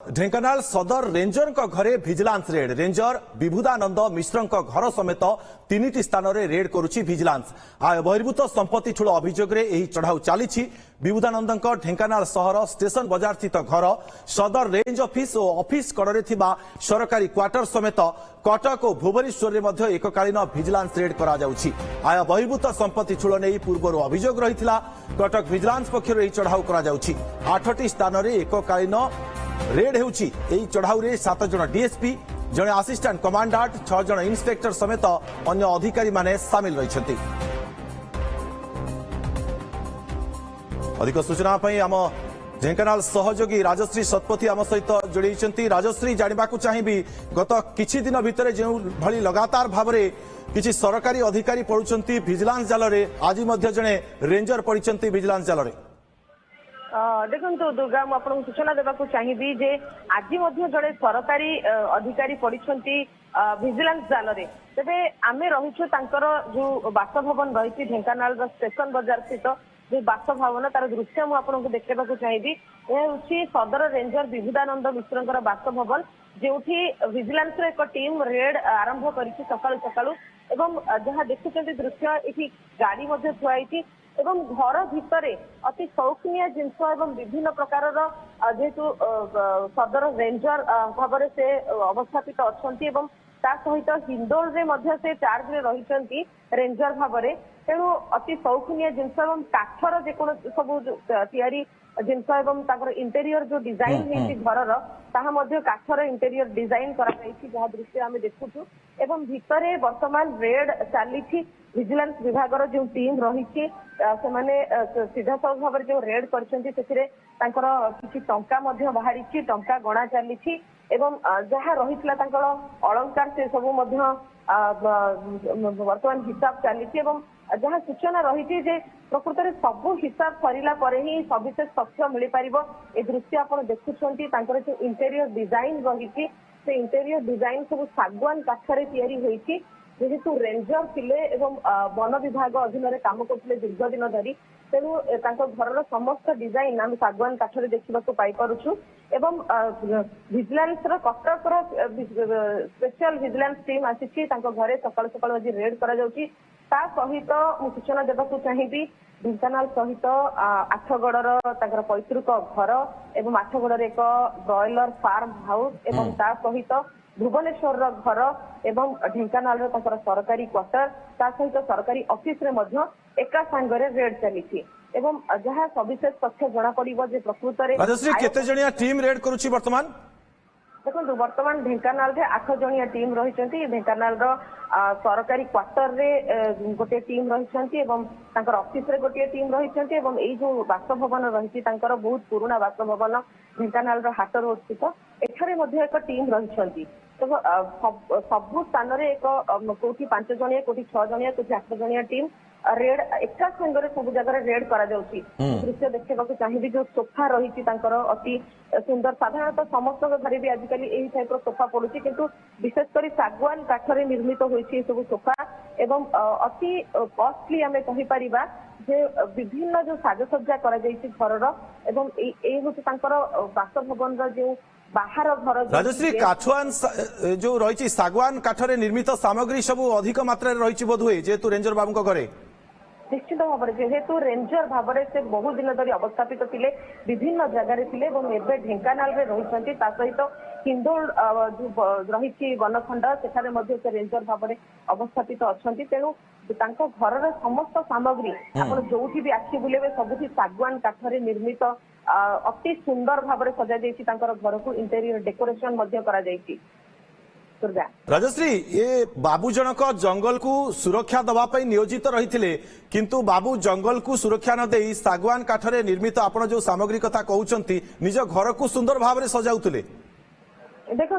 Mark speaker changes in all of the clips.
Speaker 1: ढेंकानाल सदर रेंजर घरे vigilance red ranger विभुदानंद मिश्र घर समेत 3टी स्थान में रेड करुछि भिजिलांस। आय बहिर्भूत संपत्ति ठूल अभियोग चढ़ाऊ चली। विभुदानंद ढेंकानाल सहर स्टेशन बजार स्थित घर सदर रेंज ऑफिस और ऑफिस कड़े सरकारी क्वार्टर समेत कटक और भुवनेश्वर में एककालीन भिजिलांस रेड करा जाउछि। आय बहिर्भूत संपत्ति ठूल नहीं पूर्व अभियोग रही कटक भिजिलांस पक्षर चढ़ाऊ करा जाउछि। 8टी स्थान में एककालीन रेड होउछि। चढ़ाऊ 7 जन डीएसपी जड़े असिस्टेंट कमांडेंट 6 जन इन्स्पेक्टर समेत अन्य अधिकारी माने सामिल रही। अधिक सूचना आम ढेंकानाल सहयोगी राजश्री शतपथी आम सहित जोड़ी। राजश्री जानवा चाहिए गत किछि दिन भितर जो भली लगातार भाव में किछि सरकारी अधिकारी पड़ुचंती भिजिलांस जाल रे आज मध्य जड़े रेंजर पड़िचंती भिजिलांस जाल रे।
Speaker 2: देखो दुर्गा मुझे सूचना देवाक चाहिए जे आज जड़े सरकारी अधिकारी पड़िछंती भिजिलांस जाल रे। तेबे आमे रहिछु तांकर जो बासभवन रही ढेंकानाल स्टेशन बाजार स्थित जो बासभवन तार दृश्य मुझे देखा चाहिए। यह सदर रेंजर विभुदानंद मिश्र बासभवन जो विजिलेंस एक टीम रेड आरंभ कर सकाळु सकाळु एवं जहाँ देखुं दृश्य ये गाड़ी थुआई एवं घर भितर अति शौखिनिया जिनस एवं विभिन्न प्रकार जेहेतु सदर रेंजर भाव से अवस्थापित अच्छा ता सहित हिंदोल रे से चार्ज रे रही रेंजर भाव में तेणु अति शौखिनिया जिनस एवं काठर जेको सब तैयारी जिनस एवं इंटेरियर जो डिजाइन है घर काठर इंटेरियर डिजाइन जहाँ दृश्य आम देखुचु एवं भितर वर्तमान रेड चली विजिलेंस विभाग जो टीम रही सीधा सख भाव जो रेड कर टंका बाहरी टंका गणा चली एवं जहाँ रही अलंकार से सब वर्तमान हिसाब चली जहाँ सूचना रही प्रकृत में सबू हिसाब सरला ही सविशेष तथ्य मिल पार। ए दृश्य आप देखुंट जो इंटेरियर डिजाइन रही से इंटेरियर डिजाइन सब सागवान काठरे तैयारी जेहेतु रेंजर थिले एवं वन विभाग अधीन काम करते दीर्घ दिन धरी तेणु घर समस्त डिजाइन आम सागवान काठरे देखा पाई पारुछु एवं vigilance Cuttack special vigilance team आसी घरे सकाल सकाल आज रेड करा जाउची। ता सहित सूचना देवाक चाहिए ढेंकानाल सहित आठगड़र पैतृक घर एवं आठगड़ एक ब्रॉयलर फार्म हाउस एवं ता सहित भुवनेश्वर घर एवं ढेंकानाल सरकारी क्वार्टर ता सहित सरकारी ऑफिस रे मध्य एका सांगरे रेड चली एवं जहाँ सविशेष तथ्य जना पड़िबो जे प्रकृत रे
Speaker 1: राजश्री केते जणिया टीम रेड करूची वर्तमान
Speaker 2: देखो वर्तमान ढेंकानाल रे 8 जणिया टीम रही ढेंकानाल सरकारी क्वार्टर रे गोटे टीम रही ऑफिस रे गोटे टीम रही जो बासभवन रही बहुत पुराना बासभवन ढेंकानाल हाट रोड स्थित एठारे एक टीम रही सबु स्थान में एक कोठी 5 जणिया कोठी 6 जणिया कोठी 8 जणिया टीम रेड एका संगे सब जगह रेड करा जाउची। दृश्य देखा चाहिए जो सोफा रही अति सुंदर साधारणतः समस्त घरे भी आजिकल यही टाइप सोफा पड़ुची किंतु विशेषकर सागवान काठरे निर्मित होइछि सब सोफा एवं अति कॉस्टली आमे कहि परिबा जे विभिन्न जो साजसज्जा करा जाइछि घरर एवं ए होछि तांकर बासभवन रो जो बाहर घर
Speaker 1: राजश्री काठुआन जो रही सागवान काठरे निर्मित सामग्री सब अधिक मात्रा रही बोध हुए जेहेतु रेंजर बाबू घरे
Speaker 2: निश्चित भाव में जेहेतु रेंजर भाव से बहुत दिन धरी अवस्थापित थे विभिन्न जगार थे ढेंकानाल रही सहित हिंदोल रही वनखंड से रेंजर भाव में अवस्थापित अच्छा तेणु घर समस्त सामग्री आप जो भी आखि बुलेबे सबुठी सागवान काठरे निर्मित अति सुंदर भाव में सजा घर को इंटेरियर डेकोरेशन करा
Speaker 1: राजश्री ये बाबू जनक जंगल को सुरक्षा दवाई नियोजित रही किंतु बाबू जंगल को सुरक्षा न दे सागवान काठरे निर्मित आपण जो सामग्री कथा कहउचंती निज घर को सुंदर भाव में सजाउतले।
Speaker 2: देखो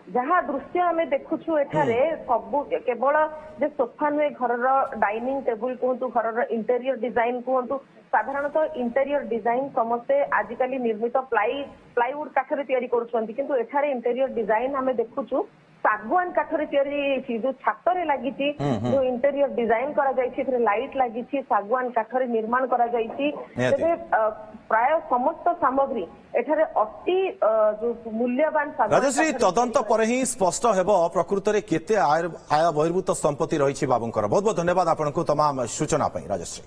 Speaker 2: जहाँ दृश्य आम देखुछु एठारे सबु केवल जे सोफा नुहे घर डाइनिंग टेबुल कहतु घर इंटेरियर डिजाइन कहतु साधारणतः इंटेरियर डिजाइन समस्ते आजिकली निर्मित प्लाईवुड काठरे तैयारी करुछंती किंतु एठारे इंटेरियर डिजाइन हमें देखुछु सागवान काठरे तैयारी जो छातरे लागि जो इंटेरियर डिजाइन करा जाइछि एथरे लाइट लागि सागवान काठरे निर्माण करा जाइछि तेबे प्राय समस्त सामग्री एठारे अति जो मूल्यवान
Speaker 1: राजश्री तदंत पर ही स्पष्ट हेबो प्रकृत रे केते आय बहिर्भूत संपत्ति रहिछि बाबूंकर बहुत बहुत धन्यवाद आपनको तमाम सूचना पई राजश्री।